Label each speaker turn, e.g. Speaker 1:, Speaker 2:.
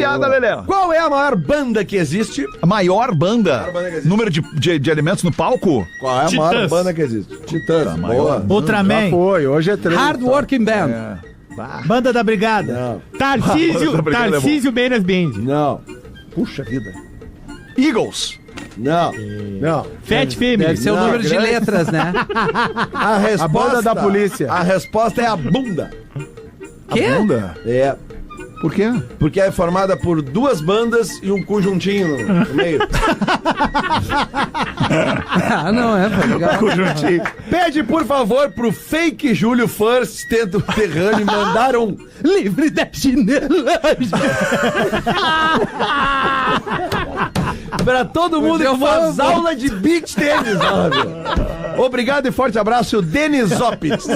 Speaker 1: piada, Lelê.
Speaker 2: Qual é a maior banda que existe?
Speaker 1: A maior banda?
Speaker 2: banda que existe.
Speaker 1: Número de alimentos no palco?
Speaker 2: Qual é a maior banda que existe? Titãs.
Speaker 1: maior.
Speaker 3: Ultraman.
Speaker 4: Já foi, hoje é 3.
Speaker 5: Hard Working Band.
Speaker 3: Banda da Brigada.
Speaker 2: Não.
Speaker 3: Tarcísio,
Speaker 1: Banda da Brigada é bom.
Speaker 3: Tarcísio Menas Band.
Speaker 2: Não. Puxa vida.
Speaker 1: Eagles.
Speaker 2: Não. Não.
Speaker 3: Fat Family.
Speaker 5: Deve ser o
Speaker 2: Não,
Speaker 5: número de
Speaker 2: grande.
Speaker 5: letras, né?
Speaker 2: A resposta...
Speaker 4: banda da polícia.
Speaker 2: A resposta é a bunda.
Speaker 5: Quê?
Speaker 1: A bunda?
Speaker 2: É.
Speaker 1: Por quê?
Speaker 2: Porque é formada por 2 bandas e um conjuntinho no meio.
Speaker 5: Ah, não, pô, legal.
Speaker 1: Conjuntinho.
Speaker 2: Pede, por favor, pro fake Júlio First tendo terrâneo e mandaram
Speaker 5: Livre da chinelagem.
Speaker 2: pra todo mundo que faz aula de beach tênis, sabe? Obrigado e forte abraço, Denis Zopitz.